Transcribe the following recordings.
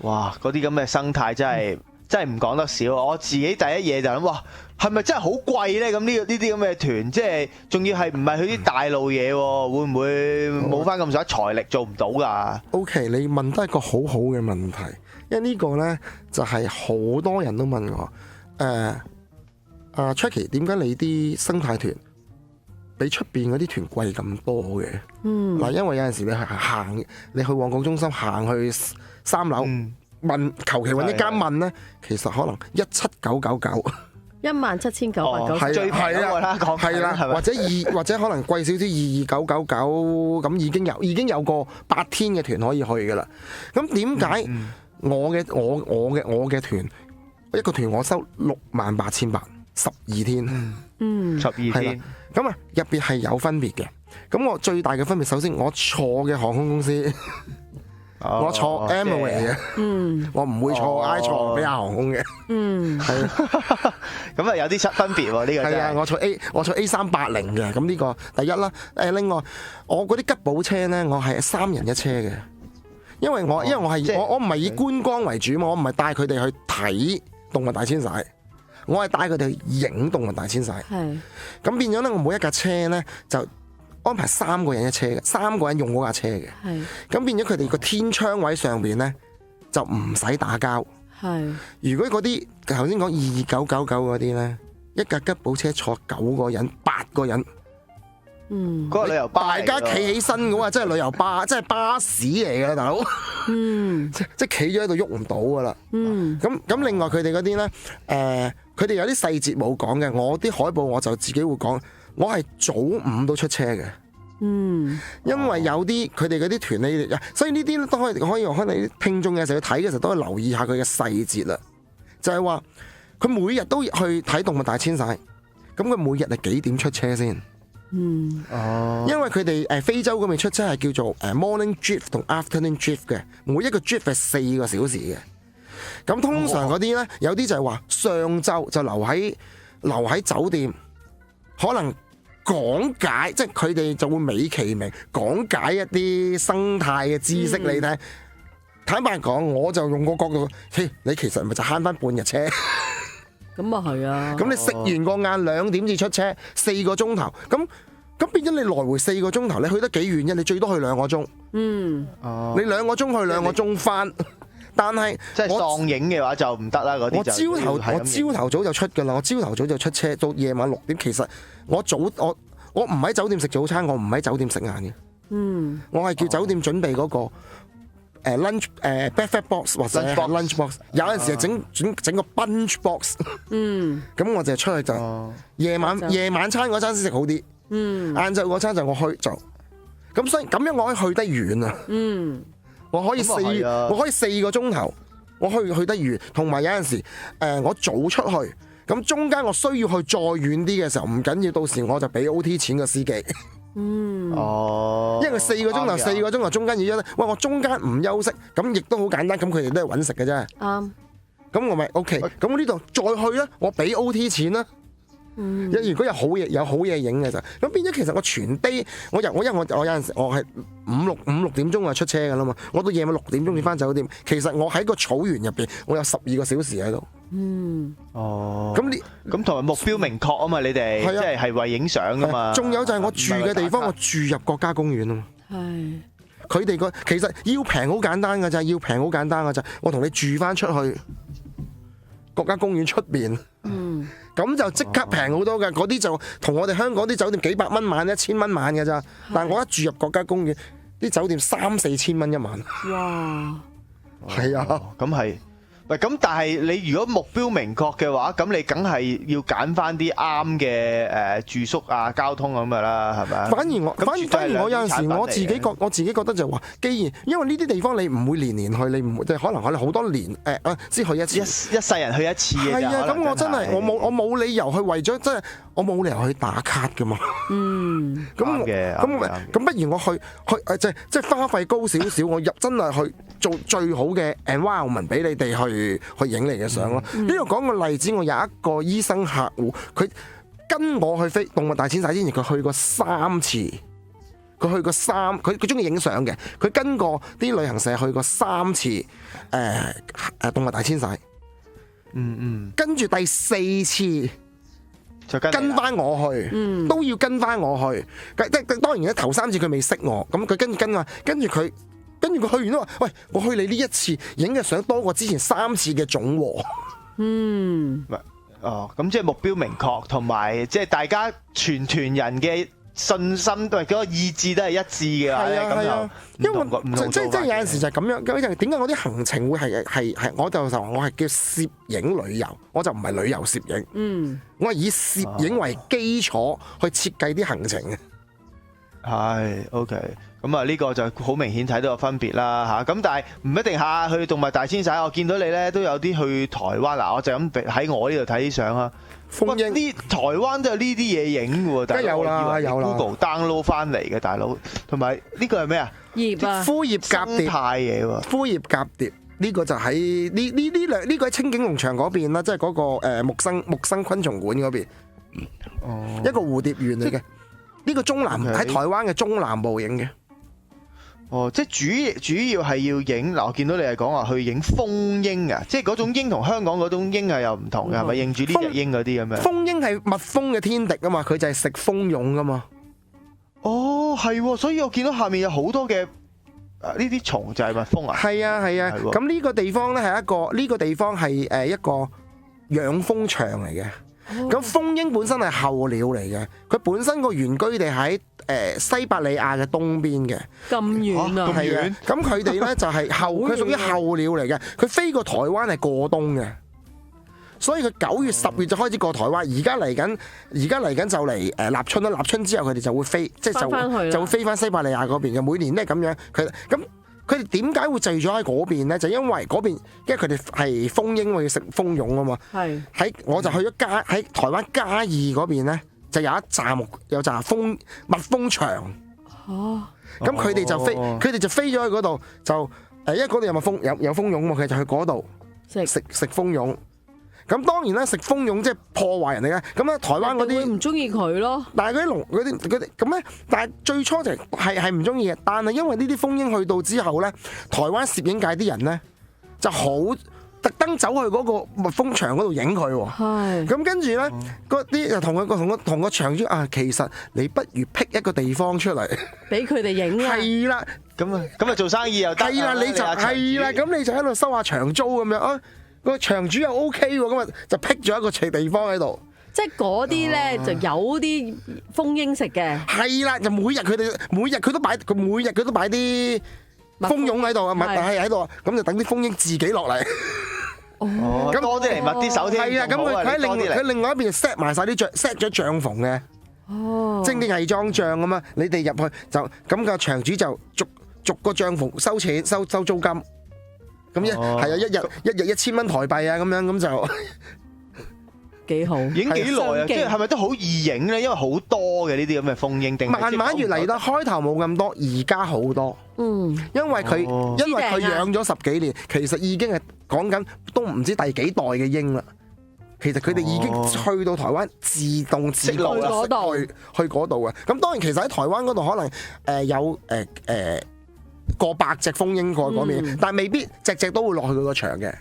哇！嗰啲咁嘅生態真係唔講得少。我自己第一嘢就諗，哇，係咪真係好貴咧？咁呢啲咁嘅團，即係仲要係唔係去啲大路嘢喎？會唔會冇翻咁上下財力做唔到㗎？OK， 你問得一個好好嘅問題，因為呢個呢，就係好多人都問我，Tracky 點解你啲生態團比出邊嗰啲團貴咁多嘅？嗱，因為有陣時你去旺角中心行去3樓問，求其揾一間問呢，其實可能17999。17,999最平嗰啦，講係啦，或者可能貴少少22999咁，已經有個8天嘅團可以去噶啦。咁點解我嘅團一個團我收68,800 12天，12天。咁啊，入邊係有分別嘅。咁我最大嘅分別，首先我坐嘅航空公司。我坐 Emirates 嘅，我唔會坐 I 坐比亞航空嘅，係咁啊有啲分別喎呢個。係啊，我坐 A380嘅，咁呢個第一啦。另外我嗰啲吉寶車咧，我係3人一車嘅，因為我唔係以觀光為主嘛，我唔係帶佢哋去睇動物大遷徙，我係帶佢哋去影動物大遷徙。係咁變咗咧，我每一架車咧就安排3個人一車嘅，3個人用嗰架車嘅。係咁變咗佢哋個天窗位上邊咧就唔使打交。係如果嗰啲頭先講22999嗰啲咧，一架吉寶車坐9個人、8個人，嗰個旅遊巴，大家企起身嘅話，真係旅遊巴，真係巴士嚟嘅啦，大佬。即係企咗喺度喐唔到噶啦。咁另外佢哋嗰啲咧，佢哋有啲細節冇講嘅，我啲海報我就自己會講。我係早午都出車嘅，因為有啲佢哋嗰啲團咧，所以呢啲都可以可能啲聽眾嘅時候睇嘅時候都可以留意下佢嘅細節啦。就係話佢每日都去睇動物大遷徙，咁佢每日係幾點出車先？因為佢哋非洲嗰邊出車係叫做morning drift 同 afternoon drift 嘅，每一個 drift 係4個小時嘅。咁通常嗰啲咧，有啲就係話上晝就留喺酒店，可能講解，即係佢哋就會美其名講解一啲生態嘅知識你聽。坦白講，我就用個角度，你其實咪就慳翻半日車。咁啊係啊。咁你食完個晏2點至出車，4個鐘頭，咁變咗你來回4個鐘頭，你去得幾遠啫？你最多去2個鐘。你2個鐘去2個鐘翻。但係即係喪影嘅話就唔得啦，嗰啲就我朝頭早就出㗎啦，我朝頭早就出車到夜晚6點。其實我唔喺酒店食早餐，我唔喺酒店食晏嘅。我係叫酒店準備嗰個lunch breakfast box 或者 lunch box， 有陣時係整個 bunch box。咁我就出去就夜晚餐嗰餐先食好啲。晏晝嗰餐就我去就咁，所以咁樣我可以去得遠啊。我可以4個鐘頭，我去得遠，同埋有陣時我早出去，咁中間我需要去再遠啲嘅時候唔緊要，到時我就俾 OT 錢個司機。因為4個鐘頭中間要休息，喂，我中間唔休息，咁亦都好簡單，咁佢哋都係揾食嘅啫。咁我咪 OK，咁我呢度再去咧，我俾 OT 錢啦。如果有好嘢影嘅時候，咁變咗其實我全 day， 因為我有陣時我係5、6點鐘就出車噶啦嘛，我到夜晚6點鐘先翻酒店。其實我喺個草原入邊，我有12個小時喺度。咁同埋目標明確啊嘛，你哋即係為影相噶嘛。仲有就係我住嘅地方，我住入國家公園啊嘛。佢哋其實要平好簡單噶咋，我同你住翻出去國家公園出邊。咁就即刻平好多㗎，嗰啲就同我哋香港啲酒店幾百蚊晚、1000蚊晚嘅咋。但係我一住入國家公園，啲酒店3-4千蚊一晚。哇！係啊，咁係。喂，咁但係你如果目標明確嘅話，咁你梗係要揀翻啲啱嘅住宿啊、交通咁噶啦，係咪？反而我有陣時我自己覺得就話，既然因為呢啲地方你唔會年年去，你唔會即係可能好多年先去一次，一世人去一次嘅。係啊，咁我真係我冇理由去為咗真係我冇理由去打卡噶嘛。咁不如我去即係花費高少少，我真係去做最好嘅 environment 俾你哋去影你嘅相咯。呢度講個例子，我有一個醫生客戶，佢跟我去飛動物大遷徙之前，佢去過3次。佢去過佢中意影相嘅，佢跟過啲旅行社去過3次動物大遷徙，跟住第4次就跟翻我去，都要跟翻我去。當然咧頭3次佢未識我，咁佢跟住佢去完都話：喂，我去你呢一次影嘅相多過之前3次嘅總和。咁即係目標明確，同埋即係大家全團人嘅信心同埋嗰個意志都係一致嘅。係啊，因為即係有陣時就係咁樣。咁點解我啲行程會係我就話我係叫攝影旅遊，我就唔係旅遊攝影。我係以攝影為基礎去設計啲行程嘅。係 OK， 咁啊呢個就好明顯睇到個分別啦嚇。咁但係唔一定下去動物大遷徙，我見到你咧都有啲去台灣嗱，我就咁喺我呢度睇啲相啊。風英呢台灣都有呢啲嘢影喎，梗係有啦，有啦。Google download 翻嚟嘅大佬，同埋呢個係咩啊？葉啊，枯葉夾蝶態嘢喎。枯葉夾蝶呢個就喺呢個喺清境農場嗰邊啦，即係嗰個木生昆蟲館嗰邊，一個蝴蝶園嚟嘅。呢個中南喺台灣嘅中南部影嘅。即係主要係要影嗱，我見到你係講話去影蜂鷹啊，即係嗰種鷹同香港嗰種鷹係又唔同嘅，係咪認住呢隻鷹嗰啲咁樣？蜂鷹係蜜蜂嘅天敵啊嘛，佢就係食蜂蛹噶嘛。係，所以我見到下面有好多嘅呢啲蟲就係蜜蜂啊。係啊。咁呢個地方咧係一個養蜂場嚟嘅。咁蜂鷹本身係候鳥嚟嘅，佢本身個原居地喺西伯利亞嘅東邊嘅。咁遠啊！係啊，咁佢哋咧就係佢屬於候鳥嚟嘅，佢飛過台灣係過冬嘅，所以佢9月10月就開始過台灣。而家嚟緊就嚟立春啦，立春之後佢哋就會飛，即係就會飛翻西伯利亞嗰邊嘅。每年都係咁樣，佢哋點解會聚咗喺嗰邊咧？就因為嗰邊，因為佢哋係蜂鷹，要食蜂蛹啊嘛。我就去咗喺台灣嘉義嗰邊咧，就有一紮蜜蜂場。咁佢哋就飛咗去嗰度，就因為嗰度有蜜蜂有蜂蛹嘛，佢就去嗰度食蜂蛹。咁當然啦，食蜂蛹即係破壞人哋嘅。咁咧，台灣嗰啲會唔中意佢咯。但係嗰啲咁咧，但係最初就係唔中意嘅。但係因為呢啲蜂鷹去到之後咧，台灣攝影界啲人咧就好特登走去嗰個蜜蜂場嗰度影佢喎。咁跟住咧，嗰啲就同個場主啊，其實你不如闢一個地方出嚟，俾佢哋影啊。係啦，咁啊做生意又得。係啦，咁你就喺度收下場租咁樣啊。個場主又 OK 喎，咁啊就闢咗一個地方喺度。即係嗰啲咧就有啲蜂鷹食嘅。係啦，就每日佢都擺啲蜂蛹喺度啊，蜜係喺度，咁就等啲蜂鷹自己落嚟。咁多啲嚟蜜啲手添。係啊，咁佢另外一邊 set 埋晒啲set 咗帳篷嘅。即係啲偽裝帳咁啊，你哋入去就咁個場主就逐個帳篷收錢收租金。咁係啊，一日1000蚊台幣啊，咁樣咁就幾好。影幾耐啊？即係咪都好易影咧？因為好多嘅呢啲咁嘅蜂鷹，定慢慢越嚟得開頭冇咁多，而家好多。因為佢養咗10幾年，其實已經係講緊都唔知第幾代嘅鷹啦。其實佢哋已經去到台灣自動自覺去嗰度嘅。咁當然其實喺台灣嗰度可能有過百隻蜂鷹過嗰邊，但係未必隻都會落去佢個場嘅。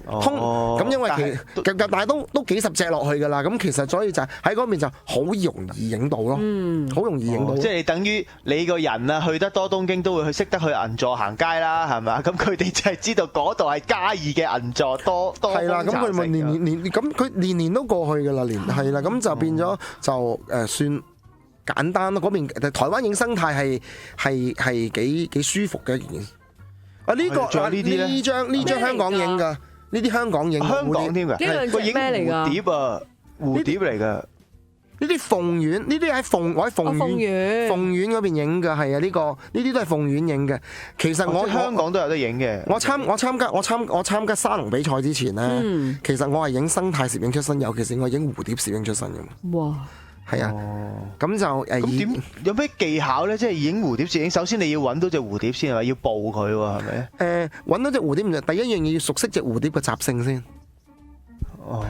咁因為但係都幾十隻落去㗎啦。咁其實所以就喺嗰邊就好容易影到咯。好容易影到。即係等於你個人啊，去得多東京都會識得去銀座行街啦，係咪？咁佢哋就係知道嗰度係嘉義嘅銀座多。係啦，咁佢咪年年都過去㗎啦，係啦，咁就變咗就算簡單咯。嗰邊台灣影生態係幾舒服嘅一件事。呢張香港影㗎。呢啲香港影，香港添㗎，個影咩嚟㗎？蝴蝶啊，蝴蝶嚟㗎。呢啲鳳園，呢啲我喺鳳園嗰邊影㗎，係啊，呢啲都係鳳園影嘅。其實我香港都有得影嘅。我參加沙龍比賽之前咧，其實我係影生態攝影出身，尤其是我影蝴蝶攝影出身嘅。哇！係啊，咁就咁點有咩技巧咧？即係影蝴蝶攝影，首先你要揾到隻蝴蝶先係咪？要捕佢喎，係咪？揾到隻蝴蝶唔係第一樣嘢，要熟悉隻蝴蝶嘅習性先。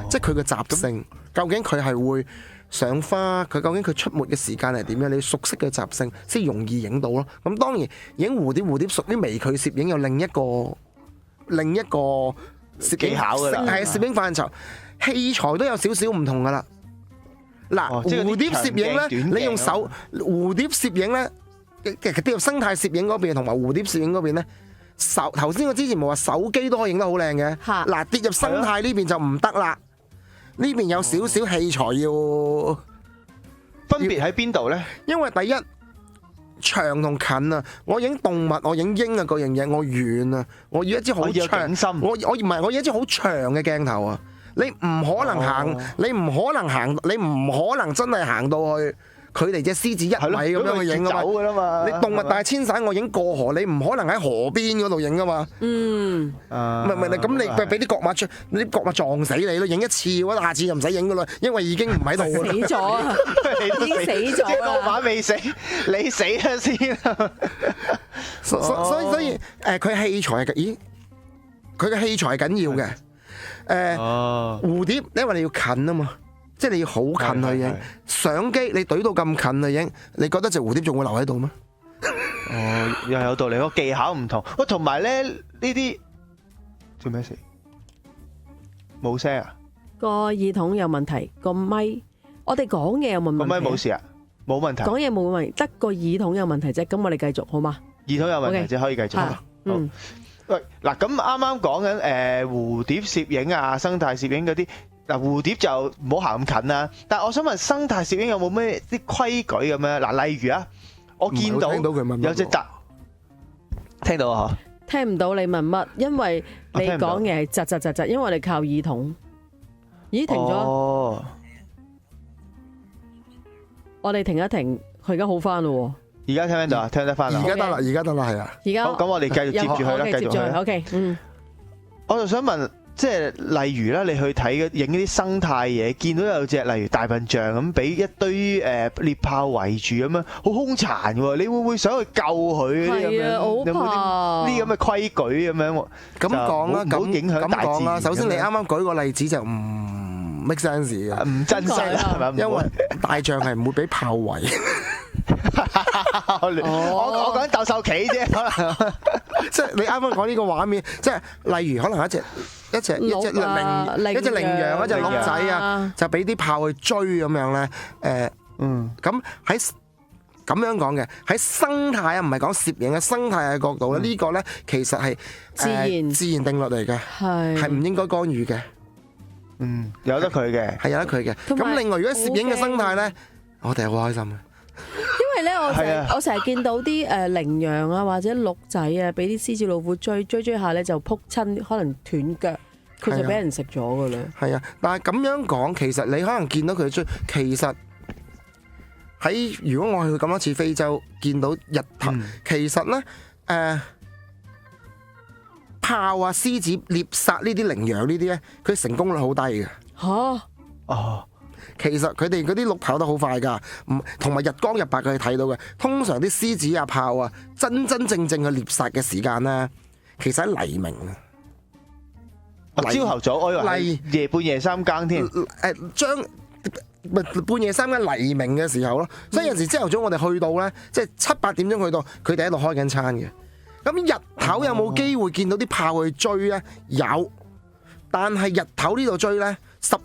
即係佢嘅習性，究竟佢係會上花，佢究竟佢出沒嘅時間係點樣？你熟悉嘅習性先容易影到咯。咁當然影蝴蝶屬於微距攝影，有另一個攝技巧㗎啦，係攝影範疇，器材都有少少唔同㗎啦。嗱，蝴蝶攝影咧，你用手蝴蝶攝影咧，其實跌入生態攝影嗰邊同埋蝴蝶攝影嗰邊咧，頭先我之前冇話手機都可以影得好靚嘅。嗱，跌入生態呢邊就唔得啦，呢邊有少少器材要分別喺邊度咧？因為第一長同近啊，我影動物，我影鷹啊嗰樣嘢，我遠啊，我要一支好長，我唔係我要一支好長嘅鏡頭啊。你唔可能行，你唔可能真係行到去佢哋隻獅子1米咁樣去影啊嘛！你動物大遷徙，我影過河，你唔可能喺河邊嗰度影噶嘛。唔係咁你俾啲角馬出，你啲角馬撞死你咯！影一次，下次就唔使影噶啦，因為已經唔喺度。死咗啊！已經死咗啦！角馬未死，你死咗先。所以佢器材係咦？佢嘅器材係緊要嘅。蝴蝶，因為你要近啊嘛，即係你要好近去影。相機你懟到咁近去影，你覺得隻蝴蝶仲會留喺度咩？又有道理，個技巧唔同。喂，同埋咧呢啲做咩事？冇聲啊？個耳筒有問題，個咪我哋講嘢有冇問題？個咪冇事啊？冇問題。講嘢冇問題，得個耳筒有問題啫。咁我哋繼續好嗎？耳筒有問題，即係可以繼續。好。喂，嗱咁啱啱講緊蝴蝶攝影啊、生態攝影嗰啲，嗱蝴蝶就唔好行咁近啦。但係我想問生態攝影有冇咩啲規矩咁樣？嗱，例如啊，我見到有隻鴿，聽到啊？聽唔到你問乜？因為你講嘢係窒，因為我哋靠耳筒。咦，停咗？我哋停一停，佢而家好翻咯。而家聽唔聽到啊？聽得翻啦，而家得啦，係啊。而家好，咁我哋繼續接住佢啦，繼續去。OK， 我就想問，即係例如啦，你去睇影啲生態嘢，見到有隻例如大笨象咁，俾一堆獵豹圍住咁樣，好兇殘喎！你會唔會想去救佢？係啊，好怕。有冇啲咁嘅規矩咁樣？咁講啦，咁影響大自然。首先你啱啱舉個例子就唔 make sense 嘅，唔真實啦，係咪？因為大象係唔會俾豹圍。我講鬥獸棋啫，可能即係你啱啱講呢個畫面，即係例如可能一隻羚羊、一隻鹿仔啊，就俾啲豹去追咁樣咧。咁喺咁樣講嘅喺生態啊，唔係講攝影嘅生態嘅角度咧，呢個咧其實係自然定律嚟嘅，係唔應該干預嘅。有得佢嘅，係有得佢嘅。咁另外如果攝影嘅生態咧，我哋係好開心嘅。因為咧，我成日見到啲羚羊啊或者鹿仔啊，俾啲獅子老虎追下咧就撲親，可能斷腳，佢就俾人食咗噶啦。係啊，但係咁樣講，其實你可能見到佢追，其實喺如果我去咁多次非洲，見到日頭，其實咧豹啊、獅子獵殺呢啲羚羊呢啲咧，佢成功率好低嘅。其實佢哋嗰啲鹿跑得好快㗎，同埋日光日白佢係睇到嘅。通常啲獅子啊、豹啊，真正去獵殺嘅時間咧，其實喺黎明啊。朝頭早，我以為半夜三更添。半夜三更黎明嘅時候咯，所以有時朝頭早我哋去到咧，即係7、8點鐘去到，佢哋喺度開緊餐嘅。咁日頭有冇機會見到啲豹去追咧？有，但係日頭呢度追咧，10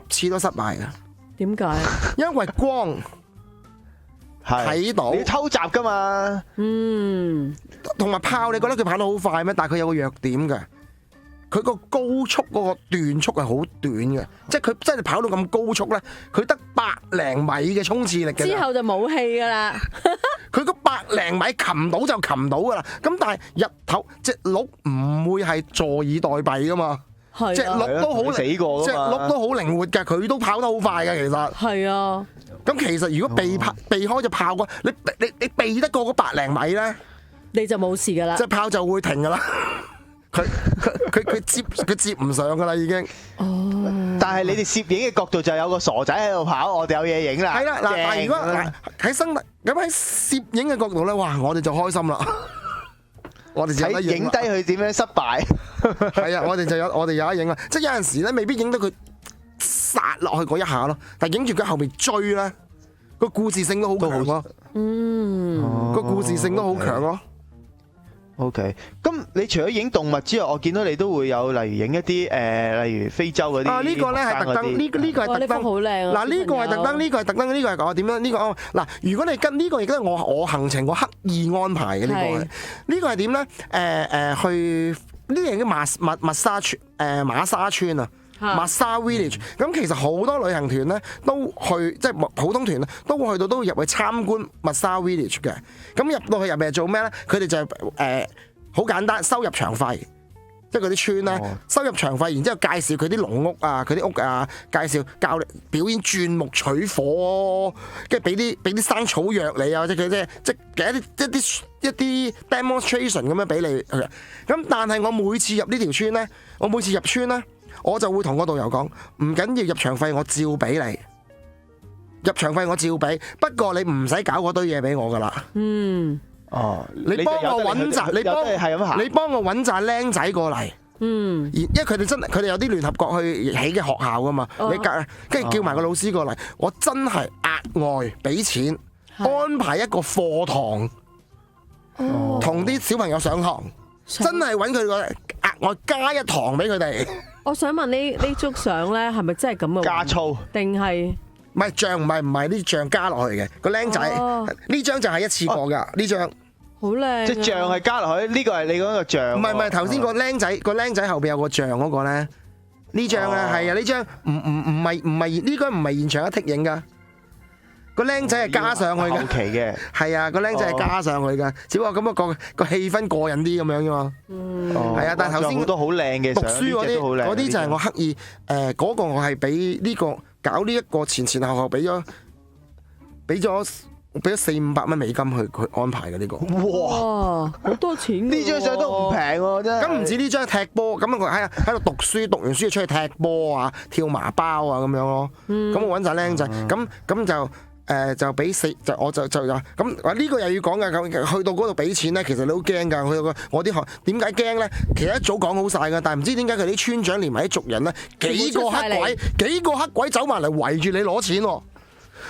次都失敗嘅。點解？因為光睇到，你要偷襲噶嘛。同埋豹，你覺得佢跑得好快咩？但係佢有個弱點嘅，佢個高速嗰個段速係好短嘅，即係佢真係跑到咁高速咧，佢得100零米嘅衝刺力嘅。之後就冇氣噶啦。佢個100零米擒到就擒到噶啦。咁但係日頭隻鹿唔會係坐以待斃噶嘛。隻鹿都好死過，隻鹿都好靈活嘅，佢都跑得好快嘅，其實。係啊。咁其實如果避開隻豹嘅，你避得過嗰100零米咧，你就冇事噶啦。隻豹就會停噶啦。佢接唔上噶啦，已經。但係你哋攝影嘅角度就有個傻仔喺度跑，我哋有嘢影啦。係啦，嗱，但係如果喺攝影嘅角度咧，哇，我哋就開心啦。我哋就有得影低佢點樣失敗。係啊，我哋有得影啊！即係有陣時咧，未必影到佢落去嗰一下咯。但係影住佢後面追咧，個故事性都好強咯。個故事性都好強咯。OK，咁你除咗影動物之外，我見到你都會有例如影一啲例如非洲嗰啲。啊，呢個咧係特登，呢個係特登。好靚啊！嗱，呢個係特登，呢個係特登，呢個係我點樣？呢個嗱，如果你跟呢個亦都係我行程我刻意安排嘅呢個係。呢個係點咧？去呢啲叫馬沙村馬沙村啊。馬沙 village， 咁其實好多旅行團咧都去，即係普通團咧都會去到，都會入去參觀馬沙 village 嘅。咁入到去入面係做咩咧？佢哋就係好簡單，收入場費，即係嗰啲村咧收入場費，然之後介紹佢啲農屋啊、佢啲屋啊，介紹教你表演鑽木取火，跟住俾啲生草藥你啊，即係一啲 demonstration 咁樣俾你。咁但係我每次入呢條村咧，我每次入村咧，我就會同個導遊講，唔緊要，入場費我照俾你，入場費我照俾，不過你唔使搞嗰堆嘢俾我噶啦。你幫我揾扎，你幫我揾扎僆仔過嚟。因為佢哋有啲聯合國去起嘅學校噶嘛，你跟住叫埋個老師過嚟，我真係額外俾錢安排一個課堂，同啲小朋友上堂，真係揾佢過嚟額外加一堂俾佢哋。我想問呢張相咧係咪真係咁嘅？加粗定係唔係醬？唔係呢啲醬加落去嘅個僆仔，呢張就係一次過㗎，呢張好靚。即係醬係加落去，呢個係你講個醬。唔係頭先個僆仔後邊有個醬嗰個咧，呢張咧係啊，呢張唔係呢個唔係現場一剔影㗎。個僆仔係加上去嘅，後期嘅係啊，個僆仔係加上去嘅，只不過咁個氣氛過癮啲咁樣啫嘛。係啊，但係頭先好多好靚嘅讀書嗰啲就係我刻意嗰個我係俾呢個搞呢一個前後俾咗400-500蚊美金去安排嘅呢個。哇，好多錢！呢張相都唔平喎，真係。咁唔止呢張踢波，咁佢喺度讀書，讀完書就出去踢波啊、跳麻包啊咁樣咯。咁我揾晒僆仔，咁就俾我就咁呢個又要講㗎。咁去到嗰度俾錢咧，其實你好驚㗎。去到我啲學點解驚咧？其實一早講好晒㗎，但係唔知點解佢啲村長連埋啲族人咧，幾個黑鬼走埋嚟圍住你攞錢喎。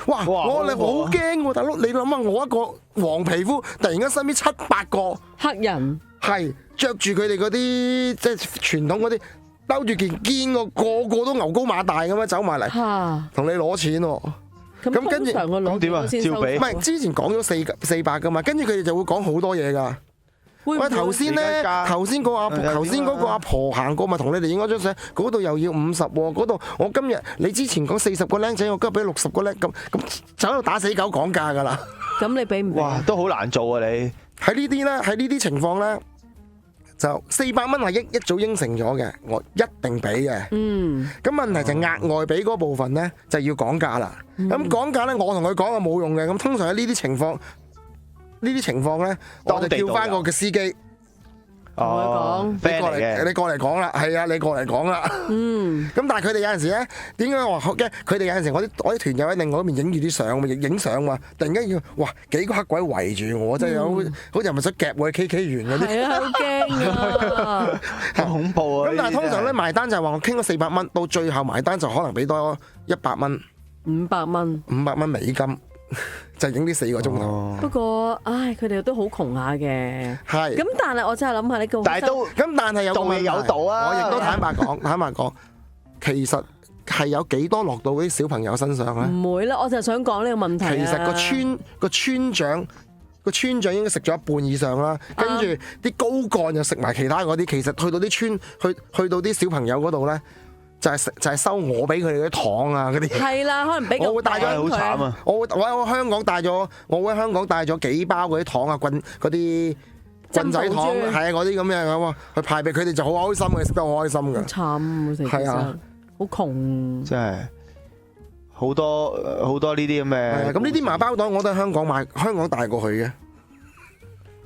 哇！我哋好驚喎，大佬，你諗下，我一個黃皮膚，突然間身邊7-8個黑人，係着住佢哋嗰啲即係傳統嗰啲，兜住件肩個個都牛高馬大咁樣走埋嚟，同你攞錢喎。咁跟住咁點啊？照俾？唔係之前講咗400㗎嘛，跟住佢哋就會講好多嘢㗎。喂，頭先嗰個阿婆行過咪同你哋影咗張相，嗰度又要50喎，嗰度我今日你之前講40個僆仔，我今日俾60個僆，咁就喺度打死狗講價㗎啦。咁你俾唔俾？哇，都好難做啊！你喺呢啲情況咧，就400蚊係一早應承咗嘅，我一定俾嘅。咁問題就額外俾嗰部分咧，就要講價啦。咁講價咧，我同佢講係冇用嘅。咁通常喺呢啲情況咧，我就叫翻個嘅司機。你過嚟講啦，係啊，你過嚟講啦。咁但係佢哋有陣時咧，點解我話驚？佢哋有陣時我啲團友喺另外一邊影住啲相，影相嘛。突然間要幾個黑鬼圍住我，真係好似係咪想夾我去 K 園嗰啲？係啊，好驚啊！好恐怖啊！咁但係通常咧埋單就係話我傾咗400蚊，到最後埋單就可能俾多100蚊、500蚊美金。就影呢4個鐘頭。不過，佢哋都好窮下嘅。係。咁但係我真係諗下呢個。但係有道理有道啊！我亦都坦白講，其實係有幾多落到嗰啲小朋友身上咧？唔會啦，我就係想講呢個問題。其實個村長應該食咗一半以上啦，跟住啲高幹又食埋其他嗰啲。其實去到啲去到啲小朋友嗰度咧。就係收我俾佢哋啲糖啊嗰啲，係啦，可能俾我會帶咗好慘啊！我喺香港帶咗幾包嗰啲糖啊，嗰啲棍仔糖，係啊嗰啲咁樣咁去派俾佢哋，就好開心嘅，食得好開心嘅。好慘，係啊，好窮，真係好多呢啲咁嘅。咁呢啲麻包袋我都喺香港帶過去嘅。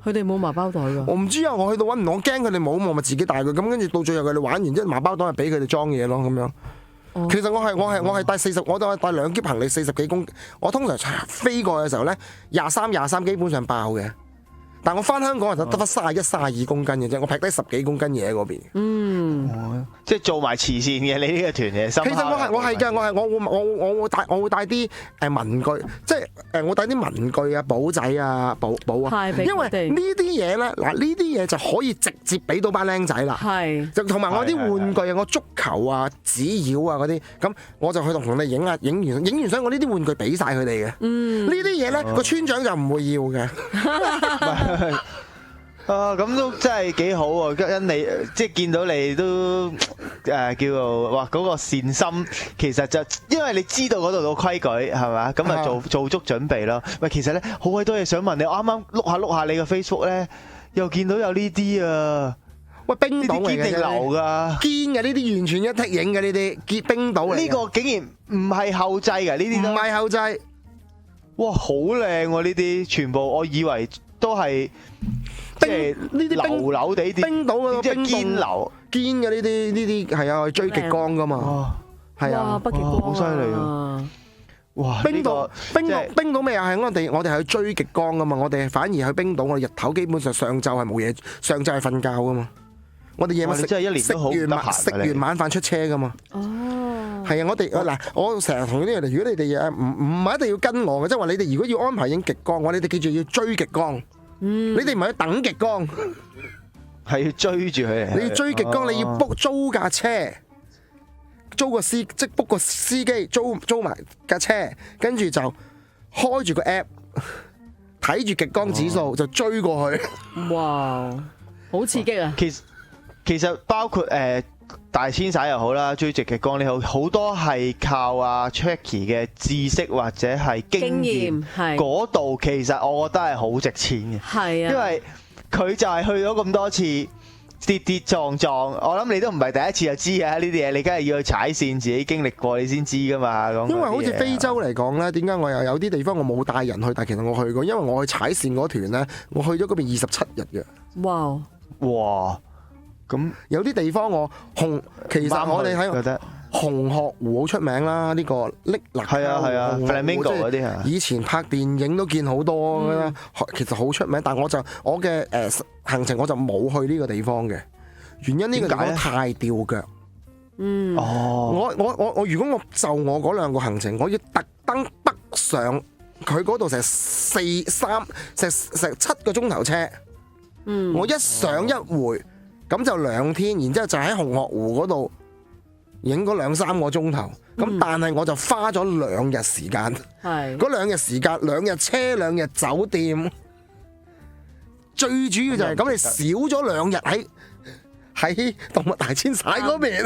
佢哋冇麻包袋㗎。我唔知啊，我去到揾唔到，我驚佢哋冇，我咪自己帶佢。咁跟住到最後佢哋玩完之後，麻包袋係俾佢哋裝嘢咯，咁樣。其實我係帶40，我都係帶2篋行李40幾公斤。我通常飛過嘅時候咧，23基本上爆嘅。但我翻香港就得翻31、32公斤嘅啫，我劈低10幾公斤嘢喺嗰邊。即係做埋慈善嘅你呢個團嘅。其實我係㗎，我會帶啲文具，即係我帶啲文具啊、簿仔啊、簿啊，因為呢啲嘢咧，嗱呢啲嘢就可以直接俾到班僆仔啦。係，就同埋我啲玩具啊，我足球啊、紙鷂啊嗰啲，咁我就去同佢哋影完相，我呢啲玩具俾晒佢哋嘅。呢啲嘢咧個村長就唔會要嘅。咁都真係幾好喎！因你即係見到你都叫做哇嗰個善心，其實就因為你知道嗰度個規矩係嘛，咁啊做足準備咯。喂，其實咧好鬼多嘢想問你，我啱啱碌下你個 Facebook 咧，又見到有呢啲啊！喂，冰島嚟嘅，堅定流㗎，堅嘅呢啲完全一剔影嘅呢啲，冰島嚟。呢個竟然唔係後製㗎，呢啲都唔係後製。哇，好靚喎！呢啲全部我以為都係。即係呢啲流流地啲冰島嘅即係堅流堅嘅呢啲係啊，追極光噶嘛，係啊，北極光好犀利啊！哇！冰島咩啊？係我哋係去追極光噶嘛，我哋反而去冰島，我哋日頭基本上上晝係冇嘢，上晝係瞓覺噶嘛，我哋夜晚食完晚飯出車噶嘛。哦，係啊！我成日同啲人哋，如果你哋唔係一定要跟我嘅，即係話你哋如果要安排影極光，你哋記住要追極光。你哋唔係去等極光，係要追住佢嚟。你要追極光，你要租架車，租個司即 book 個司機，租埋架車，跟住就開住個 app， 睇住極光指數就追過去。哇，好刺激啊！其實包括大遷徙又好啦，追極光你好多係靠阿 Jackie 嘅知識或者係經驗，嗰度其實我覺得係好值錢嘅。係啊，因為佢就係去咗咁多次跌跌撞撞，我諗你都唔係第一次就知啊呢啲嘢，你梗係要去踩線自己經歷過你先知噶嘛。咁因為好似非洲嚟講咧，點解我又有啲地方我冇帶人去，但係其實我去過，因為我去踩線嗰團咧，我去咗嗰邊27日嘅。哇！咁有啲地方其實我哋喺紅鶴湖好出名啦，呢個瀝勒係啊 Flamingo 嗰啲啊，以前拍電影都見好多啦，其實好出名。但係我嘅行程我就冇去呢個地方嘅，原因呢個地方太吊腳。我如果我就我嗰2個行程，我要特登北上佢嗰度成7個鐘頭車。我一上一回。咁就2天，然之後就喺紅鶴湖嗰度影嗰2-3個鐘頭。咁但係我就花咗2日時間。係嗰2日時間，2日車2日酒店。最主要就係咁，你少咗2日喺動物大遷徙嗰邊。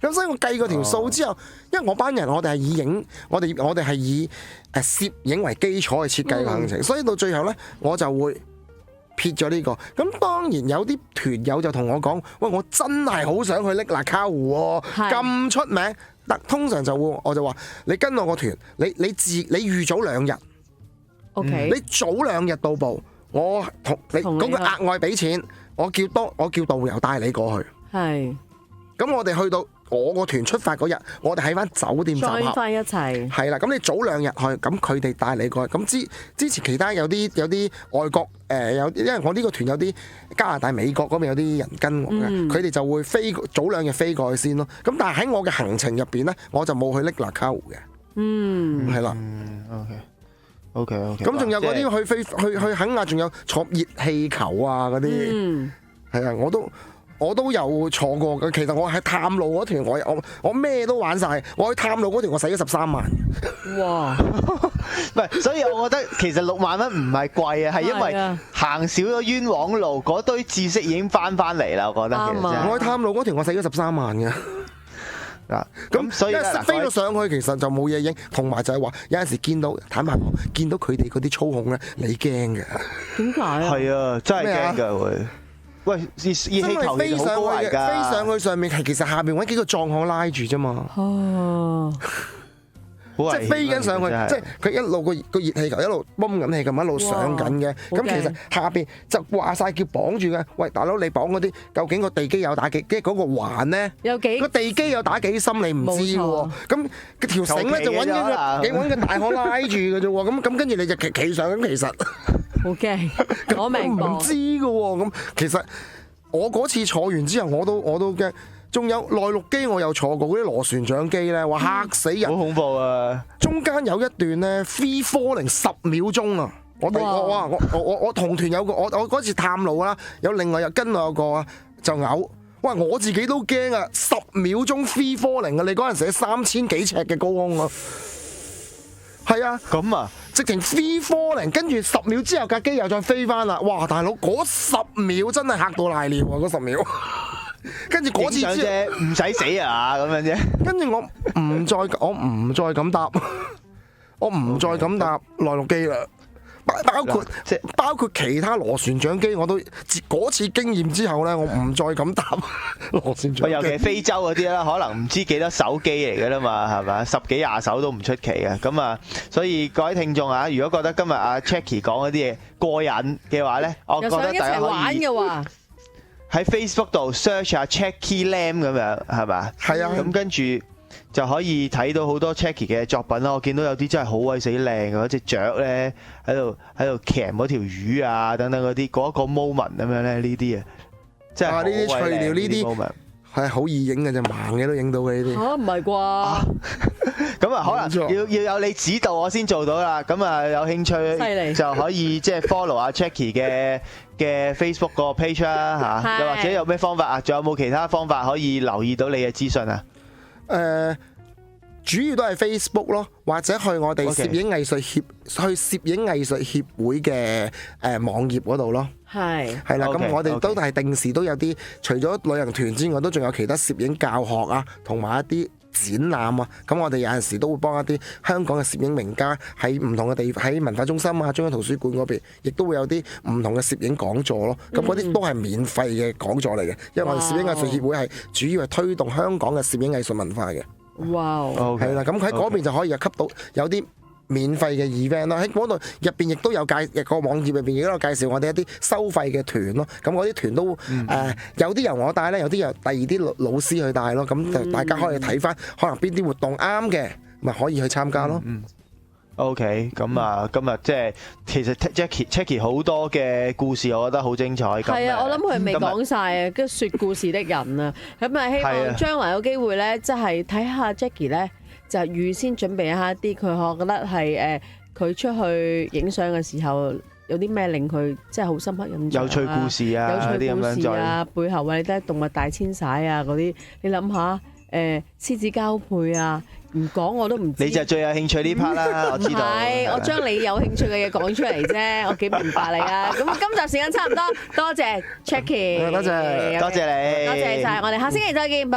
咁所以我計過條數之後，因為我班人我哋係以攝影為基礎去設計個行程，所以到最後呢，我就會撇咗呢個，咁當然有啲團友就同我講：喂，我真係好想去瀝勒卡湖喎，咁出名。通常我就話：你跟我個團，你預早2日，OK，你早2日到埗，我同你嗰個額外俾錢，我叫導遊帶你過去。係，咁我哋去到我個團出發嗰日，我哋喺翻酒店集合，再翻一齊。係啦，咁你早2日去，咁佢哋帶你過去。咁之前其他有啲外國因為我呢個團有啲加拿大、美國嗰邊有啲人跟我嘅，佢哋就會早2日飛過去先咯。咁但係喺我嘅行程入邊咧，我就冇去瀝勒卡湖嘅。係啦。OK。咁仲有嗰啲去肯亞，仲有坐熱氣球啊嗰啲。係啊，我都有坐過嘅。其實我喺探路嗰團，我咩都玩晒。我去探路嗰團，我使咗13萬。哇！唔係，所以我覺得其實6萬蚊唔係貴啊，係因為行少咗冤枉路，嗰堆知識已經翻嚟啦。我覺得其實我去探路嗰團，我使咗13萬嘅。咁所以飛咗上去，其實就冇嘢影。同埋就係話，有陣時坦白講，見到佢哋嗰啲操控咧，你驚嘅。點解啊？係啊，真係驚㗎會。喂，熱氣球其實好高危㗎，飛上去上面係其實下邊揾幾個壯漢拉住啫嘛。哦，即係飛緊上去，即係佢一路個熱氣球一路泵緊氣咁一路上緊嘅。咁其實下邊就話晒叫綁住嘅。喂，大佬你綁嗰啲，究竟個地基有打幾？即係嗰個環咧，個地基有打幾深你唔知喎。咁條繩咧就揾個大漢拉住嘅啫喎。咁跟住你就企上咁其實。好驚，我明白。唔知㗎喎，咁其實我嗰次坐完之後，我都驚。仲有內陸機，我有坐過嗰啲螺旋槳機咧，話嚇死人，好恐怖啊！中間有一段咧 free falling 10秒鐘啊！我同團有個我嗰次探路啦，有另外又跟我有個啊就嘔，哇！我自己都驚啊！10秒鐘 free falling 啊！你嗰陣時3000幾尺嘅高空啊，係啊，咁啊，直情 free falling， 跟住10秒之後架機又再飛翻啦！哇！大佬嗰10秒真係嚇到瀨尿啊！嗰10秒。跟住嗰次啫，唔使死啊咁樣啫。跟住我唔再敢搭，我唔再敢搭內陸機啦。包括其他螺旋槳機，我都嗰次經驗之後咧，我唔再敢搭螺旋槳機。尤其係非洲嗰啲啦，可能唔知幾多手機嚟㗎啦嘛，係咪10幾20手都唔出奇嘅。咁啊，所以各位聽眾啊，如果覺得今日阿 Jackie 講嗰啲嘢過癮嘅話咧，我覺得大家可以喺 Facebook 度 search 下 Jackie Lam 咁樣，係嘛？係啊。咁跟住就可以睇到好多 Jackie 嘅作品啦。我見到有啲真係好鬼死靚嘅，嗰隻雀咧喺度鉗嗰條魚啊，等等嗰啲嗰一個 moment 咁樣咧，呢啲啊，即係呢啲趣料呢啲係好易影嘅啫，盲嘅都影到嘅呢啲。嚇唔係啩？咁啊，可能要有你指導我先做到啦。咁啊，有興趣就可以即係 follow 阿 Jackie 嘅 Facebook 個 page 啦嚇。又或者有咩方法啊？仲有冇其他方法可以留意到你嘅資訊啊？主要都係 Facebook 咯，或者去我哋攝影藝術協會嘅網頁嗰度咯。係啦，咁我哋都係定時都有啲，除咗旅行團之外，都仲有其他攝影教學啊，同埋一啲展覽啊。咁我哋有陣時都會幫一啲香港嘅攝影名家喺唔同嘅地方，喺文化中心啊、中央圖書館嗰邊，亦都會有啲唔同嘅攝影講座咯。咁嗰啲都係免費嘅講座嚟嘅，因為我哋攝影藝術協會係主要係推動香港嘅攝影藝術文化嘅。哇！係啦，咁喺嗰邊就可以又吸到有啲免費嘅 event 啦。喺嗰度入邊亦都有個網頁入邊亦都有介紹我哋一啲收費嘅團咯。咁嗰啲團都有啲由我帶咧，有啲由第二啲老師去帶咯。咁就大家可以睇翻，可能邊啲活動啱嘅，咪可以去參加咯。OK， 咁啊，今日即係其實 Jackie 好多嘅故事，我覺得好精彩。係啊，我諗佢未講晒啊，跟住説故事的人啊，咁啊希望將來有機會咧，即係睇下 Jackie 咧，就預先準備一下啲佢，我覺得係佢出去影相嘅時候有啲咩令佢即係好深刻印象啊，有趣故事啊，有趣故事啊，背後啊，你睇動物大遷徙啊嗰啲，你諗下獅子交配啊。唔講我都唔知，你就最有興趣呢 part 啦，我知道。係，我將你有興趣嘅嘢講出嚟啫，我幾明白你啊。咁今集時間差唔多，多謝 Jackie，多謝你，多謝晒，我哋下星期再見，拜拜。